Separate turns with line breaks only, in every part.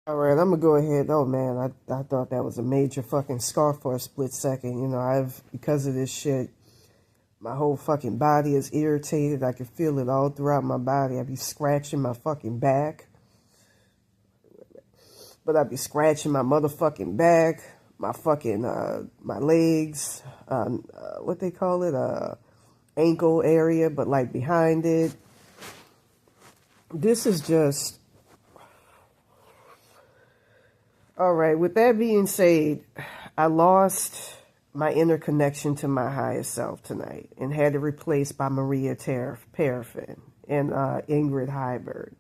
All right, I'm gonna go ahead. Oh man, I thought that was a major fucking scar for a split second. Because of this shit, my whole fucking body is irritated. I can feel it all throughout my body. I be scratching my fucking back, but I be scratching my motherfucking back, my fucking my legs, what they call it, ankle area, but like behind it. This is just all right. With that being said, I lost my inner connection to my higher self tonight and had it replaced by Parafin and Ingrid Heiberg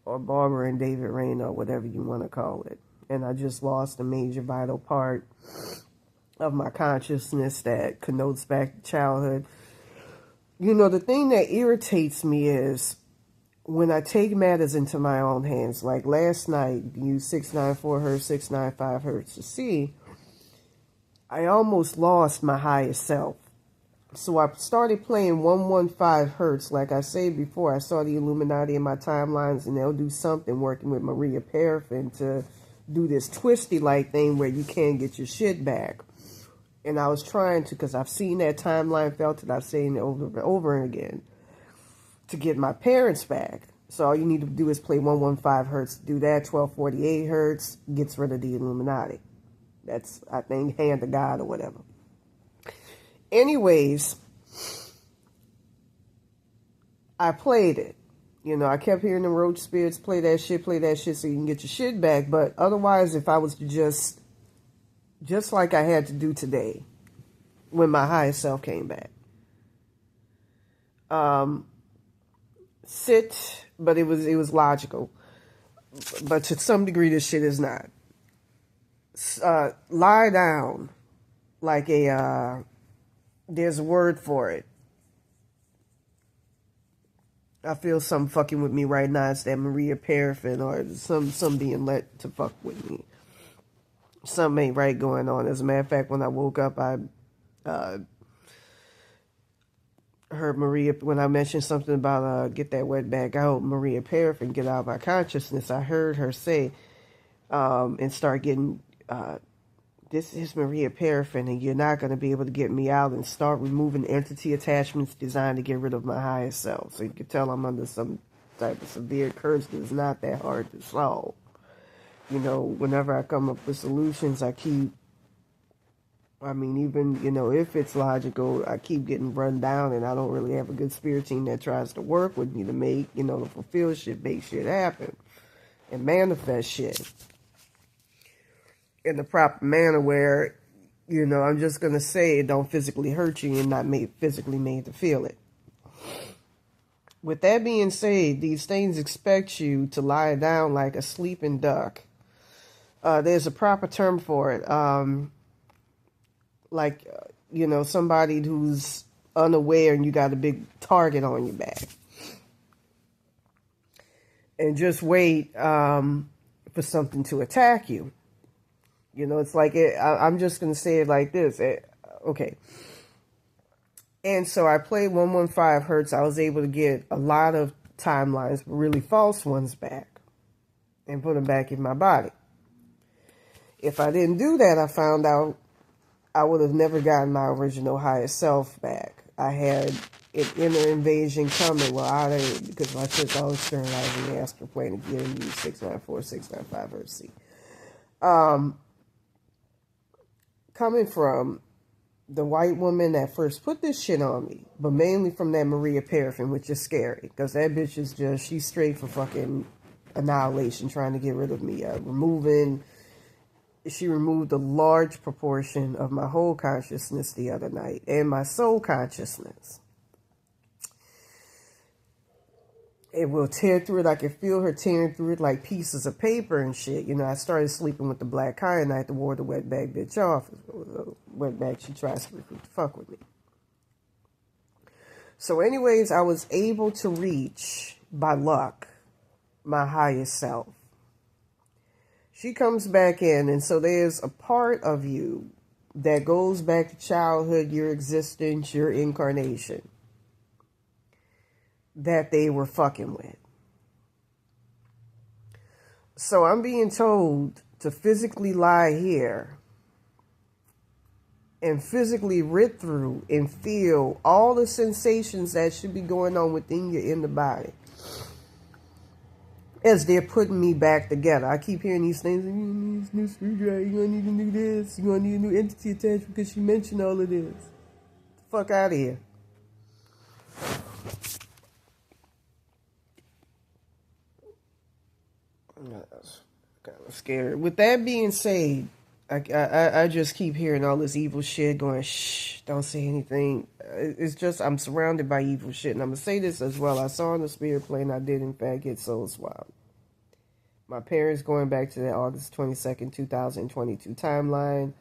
or Barbara and David Rain or whatever you want to call it. And I just lost a major vital part of my consciousness that connotes back to childhood. The thing that irritates me is when I take matters into my own hands. Like last night, used 694 hertz, 695 hertz to see, I almost lost my higher self. So I started playing 115 hertz. Like I said before, I saw the Illuminati in my timelines, and they'll do something working with Maria Parafin to do this twisty-like thing where you can't get your shit back. And I was trying to, because I've seen that timeline, felt it, I've seen it over and over again, to get my parents back. So all you need to do is play 115 hertz to do that. 1248 hertz gets rid of the Illuminati. That's, I think, hand of God or whatever. Anyways, I played it. I kept hearing the roach spirits play that shit so you can get your shit back. But otherwise, if I was to just like I had to do today when my higher self came back. Sit, but it was logical. But to some degree, this shit is not. Lie down like there's a word for it. I feel something fucking with me right now. It's that Maria Parafin or some being let to fuck with me. Something ain't right going on. As a matter of fact, when I woke up, I heard Maria, when I mentioned something about get that wet back out, Maria Parafin, get out of my consciousness. I heard her say and start getting, this is Maria Parafin, and you're not going to be able to get me out, and start removing entity attachments designed to get rid of my higher self. So you can tell I'm under some type of severe curse that's not that hard to solve. Whenever I come up with solutions, even, if it's logical, I keep getting run down, and I don't really have a good spirit team that tries to work with me to make, to fulfill shit, make shit happen, and manifest shit in the proper manner where, I'm just going to say it don't physically hurt you and not physically made to feel it. With that being said, these things expect you to lie down like a sleeping duck. There's a proper term for it. Somebody who's unaware and you got a big target on your back. And just wait for something to attack you. It's like, I'm just going to say it like this. Okay. And so I played 115 hertz. I was able to get a lot of timelines, really false ones back, and put them back in my body. If I didn't do that, I found out I would have never gotten my original higher self back. I had an inner invasion coming. Well, because my shit's always sterilizing the astral plane again, use 694, 695 hertz C. Coming from the white woman that first put this shit on me, but mainly from that Maria Parafin, which is scary, because that bitch is she's straight for fucking annihilation, trying to get rid of me. She removed a large proportion of my whole consciousness the other night, and my soul consciousness. It will tear through it. I can feel her tearing through it like pieces of paper and shit. I started sleeping with the black kyanite to ward the wetback bitch off. Wetback, she tries to recruit the fuck with me. So anyways, I was able to reach, by luck, my highest self. She comes back in, and so there's a part of you that goes back to childhood, your existence, your incarnation, that they were fucking with. So I'm being told to physically lie here and physically read through and feel all the sensations that should be going on within your inner body as they're putting me back together. I keep hearing these things. You need a new screwdriver. You're going to need to do this. You're going to need a new entity attachment because she mentioned all of this. Get the fuck out of here. Kind of scared. With that being said, I just keep hearing all this evil shit going, shh, don't say anything. It's just, I'm surrounded by evil shit. And I'm going to say this as well. I saw on the spirit plane, I did in fact get soul swapped. My parents going back to that August 22nd, 2022 timeline.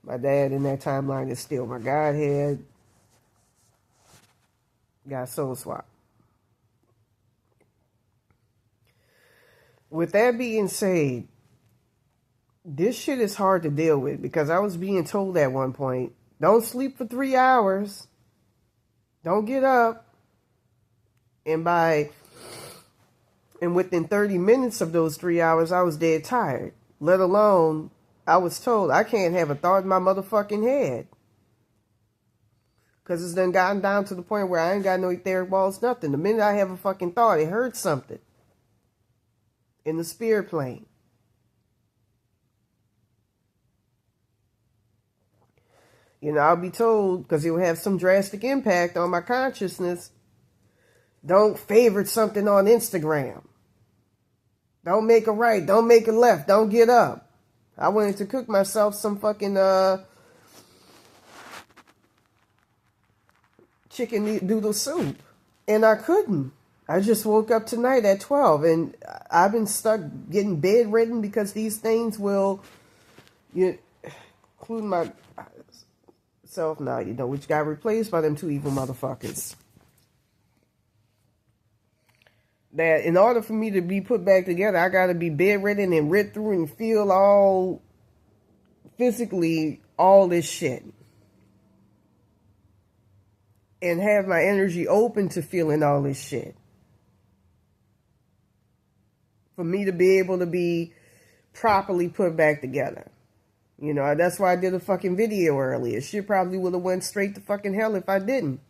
My dad in that timeline is still my godhead. Got soul swapped. With that being said, this shit is hard to deal with because I was being told at one point, don't sleep for 3 hours. Don't get up. And within 30 minutes of those 3 hours, I was dead tired. Let alone, I was told I can't have a thought in my motherfucking head. Because it's done gotten down to the point where I ain't got no etheric balls, nothing. The minute I have a fucking thought, it hurts something. In the spirit plane. You know, I'll be told, because it will have some drastic impact on my consciousness, don't favorite something on Instagram. Don't make a right, don't make a left, don't get up. I wanted to cook myself some fucking chicken noodle soup. And I couldn't. I just woke up tonight at 12 and I've been stuck getting bedridden because these things will, including myself now, which got replaced by them two evil motherfuckers. That in order for me to be put back together, I got to be bedridden and read through and feel all physically all this shit. And have my energy open to feeling all this shit. For me to be able to be properly put back together. You know, that's why I did a fucking video earlier. Shit probably would have went straight to fucking hell if I didn't.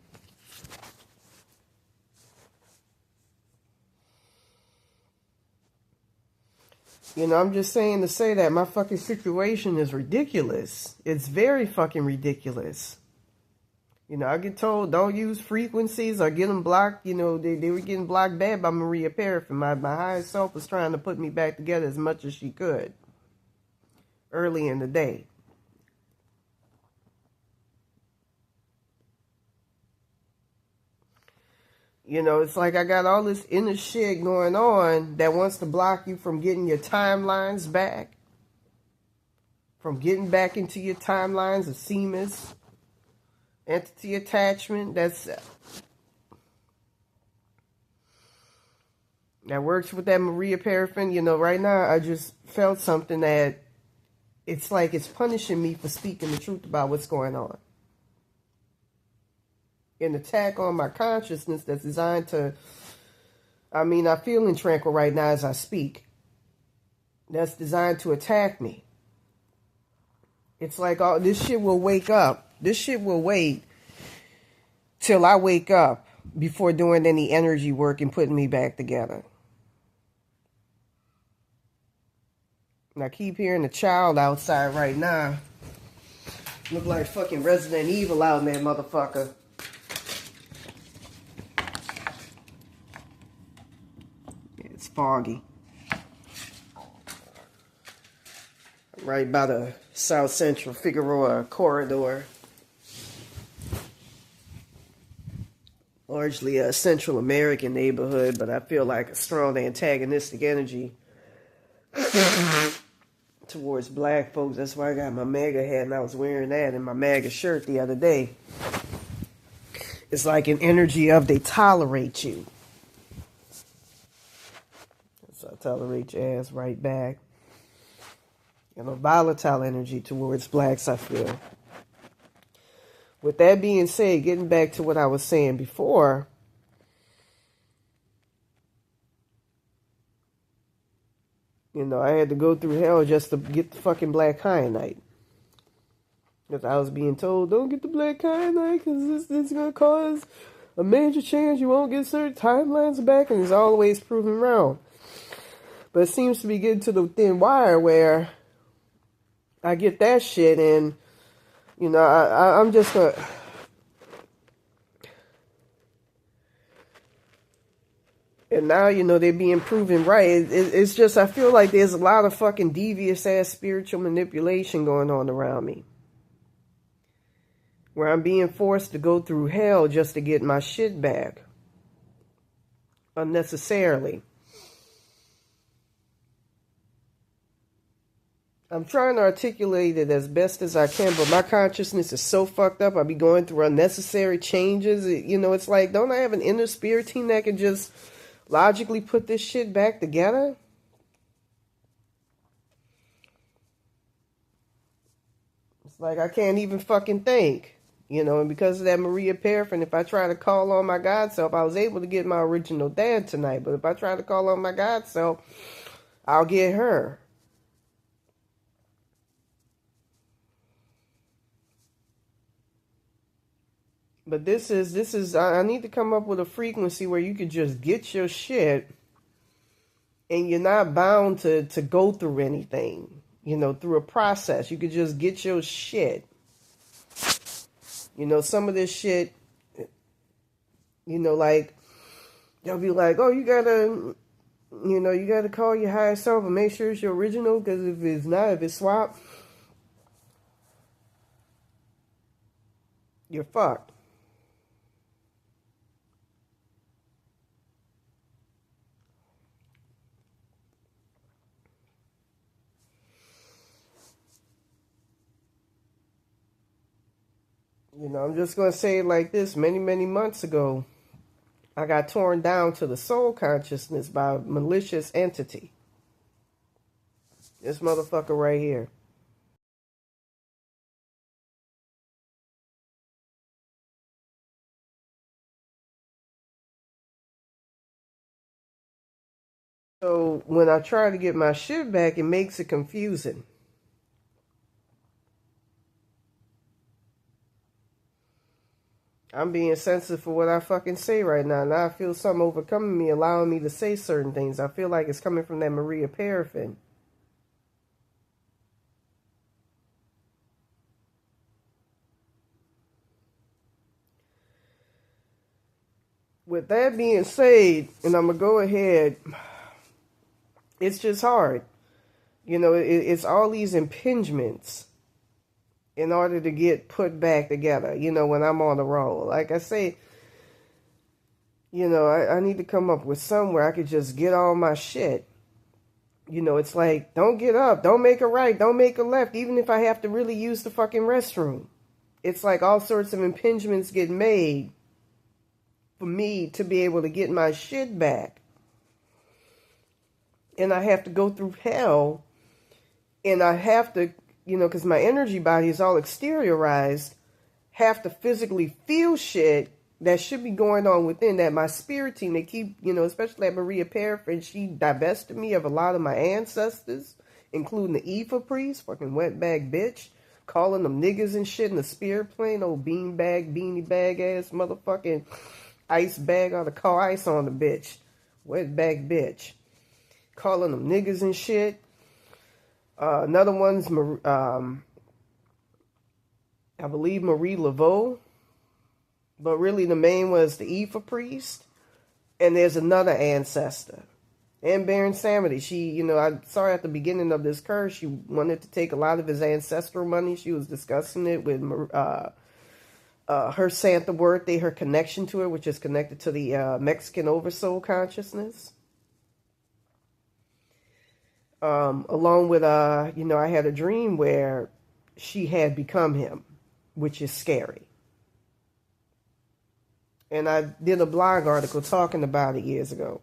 You know, I'm just saying to say that my fucking situation is ridiculous. It's very fucking ridiculous. You know, I get told don't use frequencies or get them blocked. You know, they were getting blocked bad by Maria Parafin. My higher self was trying to put me back together as much as she could early in the day. You know, it's like I got all this inner shit going on that wants to block you from getting your timelines back. From getting back into your timelines of seamers. Entity attachment, that works with that Maria Parafin. You know, right now I just felt something that it's like it's punishing me for speaking the truth about what's going on. An attack on my consciousness that's designed to, I'm feeling tranquil right now as I speak. That's designed to attack me. It's like all this shit will wake up. This shit will wait till I wake up before doing any energy work and putting me back together. And I keep hearing the child outside right now. Look like fucking Resident Evil out in that motherfucker. It's foggy. Right by the South Central Figueroa corridor. Largely a Central American neighborhood, but I feel like a strong antagonistic energy towards black folks. That's why I got my MAGA hat and I was wearing that in my MAGA shirt the other day. It's like an energy of they tolerate you. So I tolerate your ass right back. And a volatile energy towards blacks, I feel. With that being said, getting back to what I was saying before, I had to go through hell just to get the fucking black kyanite. Because I was being told, don't get the black kyanite because this is going to cause a major change. You won't get certain timelines back, and it's always proven wrong. But it seems to be getting to the thin wire where I get that shit, and, I'm just going to... And now, they're being proven right. It's just, I feel like there's a lot of fucking devious-ass spiritual manipulation going on around me. Where I'm being forced to go through hell just to get my shit back. Unnecessarily. I'm trying to articulate it as best as I can, but my consciousness is so fucked up. I be going through unnecessary changes. It's like, don't I have an inner spirit team that can just logically put this shit back together? It's like I can't even fucking think. And because of that Maria Parafin, if I try to call on my God self, I was able to get my original dad tonight. But if I try to call on my God self, I'll get her. But this is, I need to come up with a frequency where you could just get your shit and you're not bound to go through anything, through a process. You could just get your shit. Some of this shit, like, they'll be like, oh, you gotta call your higher self and make sure it's your original, because if it's not, if it's swapped, you're fucked. I'm just going to say it like this. Many, many months ago, I got torn down to the soul consciousness by a malicious entity. This motherfucker right here. So when I try to get my shit back, it makes it confusing. I'm being sensitive for what I fucking say right now. Now I feel something overcoming me, allowing me to say certain things. I feel like it's coming from that Maria Parafin. With that being said, and I'm going to go ahead, it's just hard. It's all these impingements in order to get put back together, when I'm on the roll. Like I say, I need to come up with somewhere I could just get all my shit. It's like, don't get up, don't make a right, don't make a left, even if I have to really use the fucking restroom. It's like all sorts of impingements get made for me to be able to get my shit back. And I have to go through hell, and I have to, because my energy body is all exteriorized, have to physically feel shit that should be going on within that. My spirit team, they keep, especially at Maria Parafin, she divested me of a lot of my ancestors, including the Ifa priest, fucking wetback bitch, calling them niggas and shit in the spirit plane, old beanbag, beanie bag ass motherfucking ice bag. I ought to call ice on the bitch. Wetback bitch. Calling them niggas and shit. Another one's, I believe, Marie Laveau. But really the main was the Ifa priest. And there's another ancestor. And Baron Samedi. She, I saw her at the beginning of this curse. She wanted to take a lot of his ancestral money. She was discussing it with her Santa Muerte, her connection to it, which is connected to the Mexican Oversoul consciousness. Along with, I had a dream where she had become him, which is scary. And I did a blog article talking about it years ago.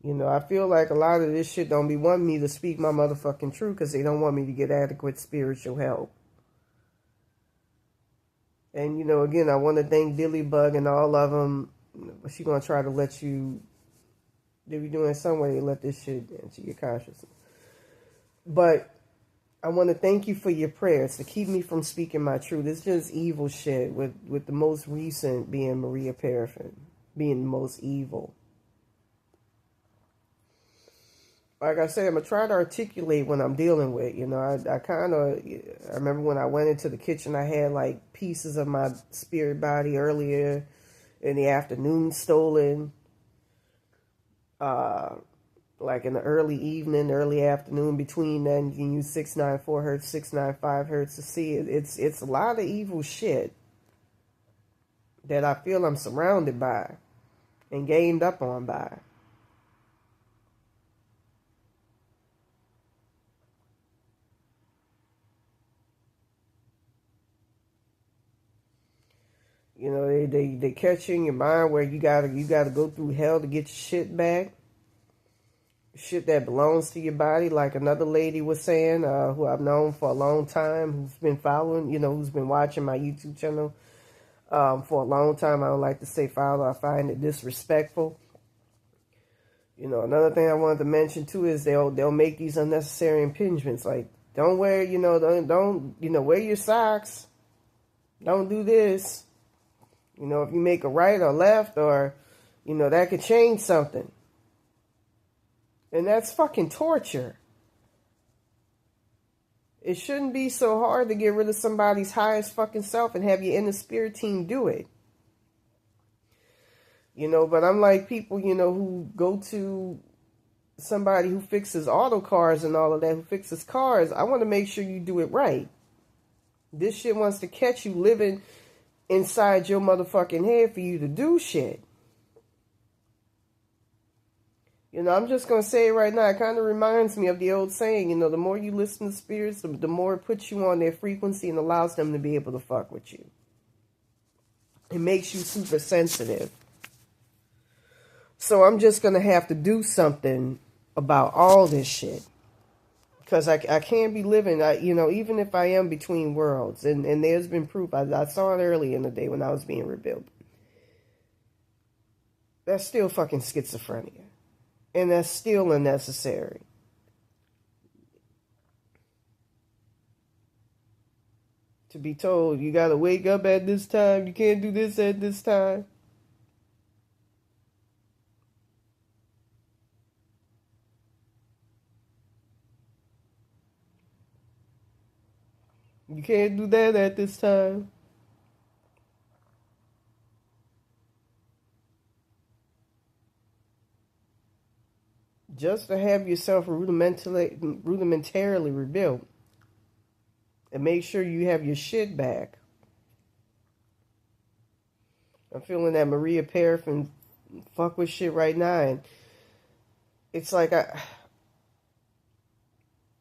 You know, I feel like a lot of this shit don't be wanting me to speak my motherfucking truth because they don't want me to get adequate spiritual help. And, you know, again, I want to thank Dillybug and all of them. She's going to try to let you, they be doing some way to let this shit into your consciousness. But I want to thank you for your prayers to keep me from speaking my truth. It's just evil shit, with the most recent being Maria Parafin, being the most evil. Like I said, I'm going to try to articulate what I'm dealing with. You know, I remember when I went into the kitchen, I had like pieces of my spirit body earlier in the afternoon stolen. Like in the early evening, early afternoon, between then, you can use 694 hertz, 695 hertz to see it. It's a lot of evil shit that I feel I'm surrounded by and gained up on by. You know, they catch you in your mind where you gotta go through hell to get your shit back. Shit that belongs to your body, like another lady was saying, who I've known for a long time, who's been following, you know, who's been watching my YouTube channel for a long time. I don't like to say follow. I find it disrespectful. You know, another thing I wanted to mention too is they'll make these unnecessary impingements, like don't wear, you know, don't you know, wear your socks. Don't do this. You know, if you make a right or left, or, you know, that could change something. And that's fucking torture. It shouldn't be so hard to get rid of somebody's highest fucking self and have your inner spirit team do it. You know, but I'm like people, you know, who go to somebody who fixes auto cars and all of that, who fixes cars. I want to make sure you do it right. This shit wants to catch you living inside your motherfucking head for you to do shit. You know, I'm just going to say it right now. It kind of reminds me of the old saying, you know, the more you listen to spirits, the more it puts you on their frequency and allows them to be able to fuck with you. It makes you super sensitive. So I'm just going to have to do something about all this shit. Because I can't be living, you know, even if I am between worlds. And there's been proof. I saw it early in the day when I was being rebuilt. That's still fucking schizophrenia. And that's still unnecessary. To be told, you got to wake up at this time. You can't do this at this time. You can't do that at this time. Just to have yourself rudimentarily rebuilt. And make sure you have your shit back. I'm feeling that Maria Parafin fuck with shit right now. And it's like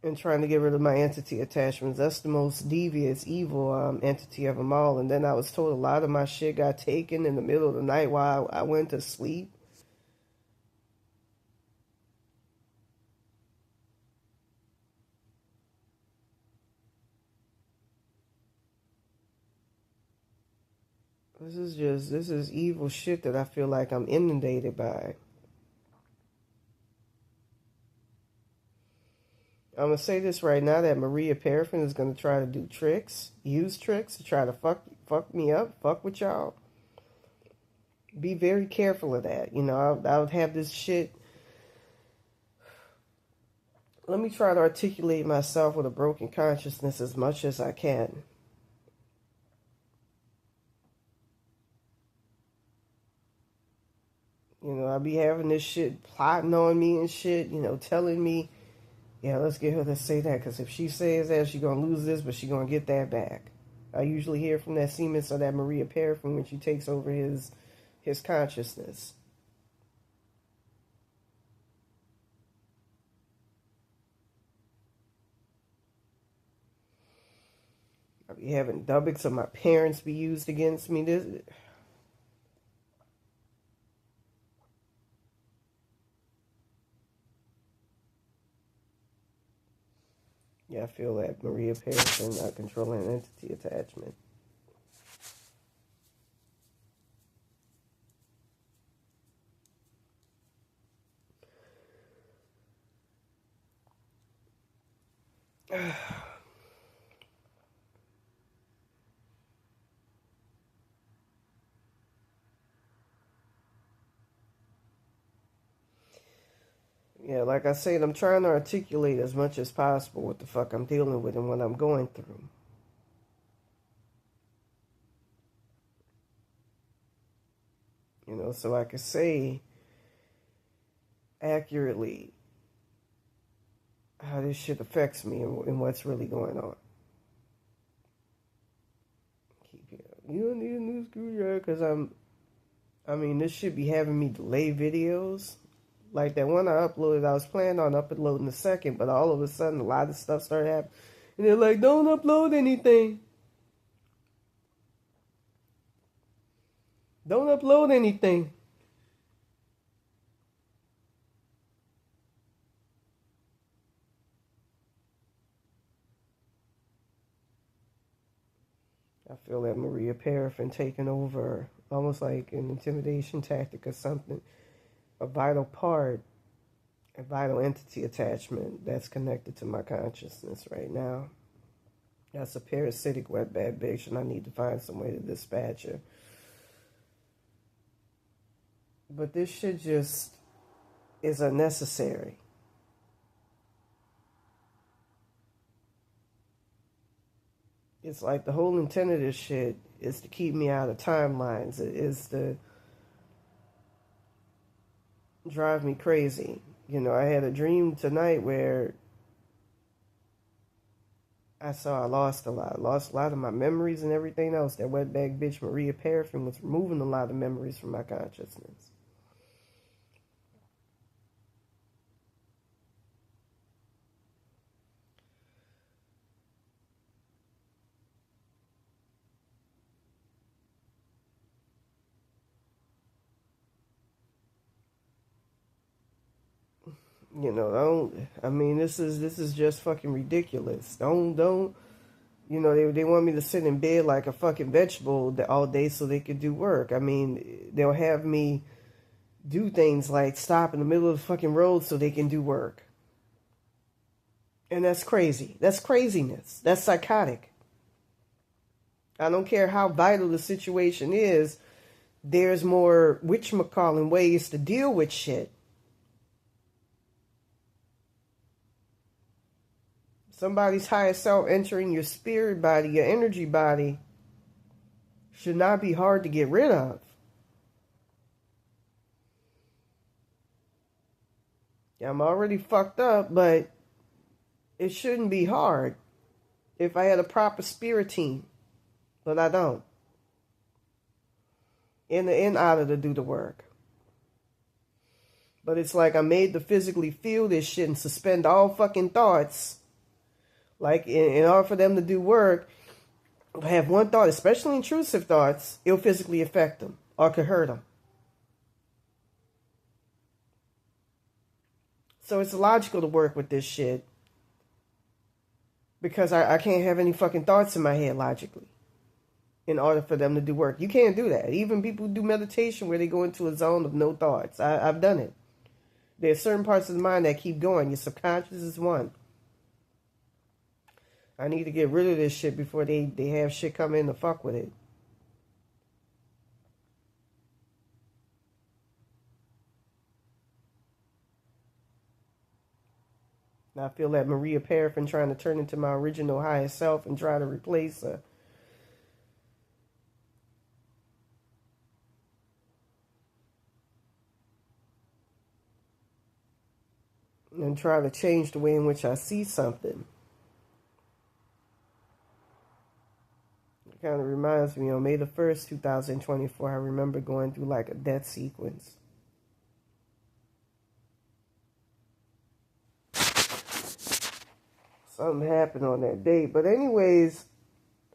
I'm trying to get rid of my entity attachments. That's the most devious, evil entity of them all. And then I was told a lot of my shit got taken in the middle of the night while I went to sleep. This is evil shit that I feel like I'm inundated by. I'm going to say this right now, that Maria Parafin is going to try to do tricks, use tricks to try to fuck me up, fuck with y'all. Be very careful of that. You know, I would have this shit. Let me try to articulate myself with a broken consciousness as much as I can. You know, I'll be having this shit plotting on me and shit, you know, telling me, yeah, let's get her to say that, because if she says that, she's going to lose this, but she's going to get that back. I usually hear from that Siemens or that Maria Parafin when she takes over his consciousness. I'll be having dubbicks of my parents be used against me. Yeah, I feel that Maria Parafin not controlling entity attachment. Yeah, like I said, I'm trying to articulate as much as possible what the fuck I'm dealing with and what I'm going through. You know, so I can say accurately how this shit affects me and what's really going on. You don't need a new screwdriver because this should be having me delay videos. Like that one I uploaded, I was planning on uploading the second, but all of a sudden a lot of stuff started happening. And they're like, don't upload anything. Don't upload anything. I feel that Maria Parafin taking over, almost like an intimidation tactic or something, a vital part, a vital entity attachment that's connected to my consciousness right now. That's a parasitic wet bad bitch, and I need to find some way to dispatch her. But this shit just is unnecessary. It's like the whole intent of this shit is to keep me out of timelines. It is to drive me crazy. You know, I had a dream tonight where I saw I lost a lot. I lost a lot of my memories and everything else. That wetbag bitch Maria Parafin was removing a lot of memories from my consciousness. You know, this is just fucking ridiculous. Don't, you know, they want me to sit in bed like a fucking vegetable all day so they could do work. I mean, they'll have me do things like stop in the middle of the fucking road so they can do work. And that's crazy. That's craziness. That's psychotic. I don't care how vital the situation is, there's more whatchamacallit ways to deal with shit. Somebody's higher self entering your spirit body, your energy body, should not be hard to get rid of. Yeah, I'm already fucked up, but it shouldn't be hard if I had a proper spirit team. But I don't. In and out of to do the work. But it's like I'm made to physically feel this shit and suspend all fucking thoughts. Like, in order for them to do work, have one thought, especially intrusive thoughts, it'll physically affect them or could hurt them. So it's illogical to work with this shit because I can't have any fucking thoughts in my head logically in order for them to do work. You can't do that. Even people who do meditation where they go into a zone of no thoughts. I've done it. There's certain parts of the mind that keep going. Your subconscious is one. I need to get rid of this shit before they have shit come in to fuck with it. And I feel that Maria Parafin trying to turn into my original highest self and try to replace her. And try to change the way in which I see something. Kind of reminds me on May the 1st, 2024, I remember going through like a death sequence. Something happened on that day. But anyways,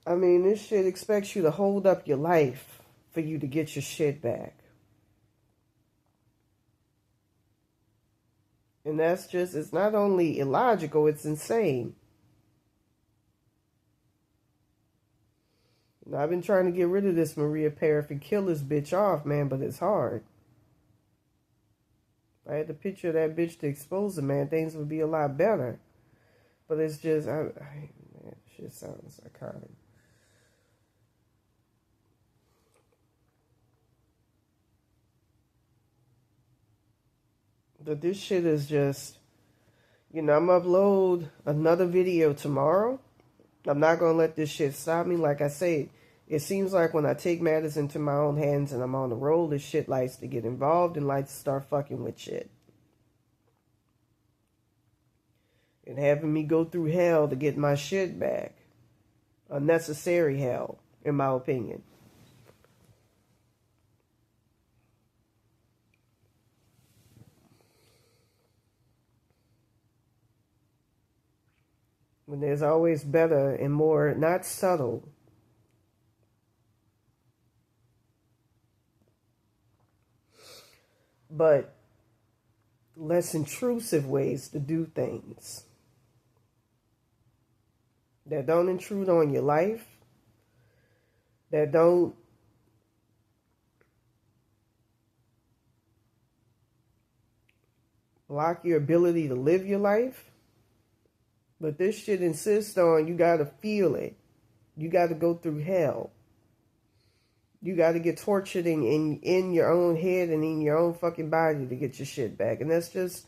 this shit expects you to hold up your life for you to get your shit back. And that's just, it's not only illogical, it's insane. I've been trying to get rid of this Maria Parafin, kill this bitch off, man, but it's hard. If I had the picture of that bitch to expose her, man, things would be a lot better. But it's just, man, shit sounds psychotic. But this shit is just, I'm going to upload another video tomorrow. I'm not going to let this shit stop me. Like I say, it seems like when I take matters into my own hands and I'm on the roll, this shit likes to get involved and likes to start fucking with shit. And having me go through hell to get my shit back. Unnecessary hell, in my opinion. When there's always better and more, not subtle, but less intrusive ways to do things that don't intrude on your life, that don't block your ability to live your life. But this shit insists on you gotta feel it. You gotta go through hell. You gotta get tortured in your own head and in your own fucking body to get your shit back. And that's just...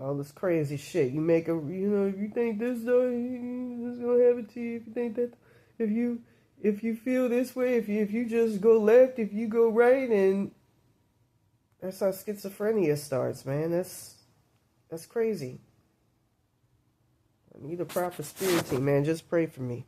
all this crazy shit. You make a, if you think this though, this gonna happen to you. If you think that, if you feel this way, if you just go left, if you go right, and that's how schizophrenia starts, man. That's crazy. I need a proper spirit team, man. Just pray for me.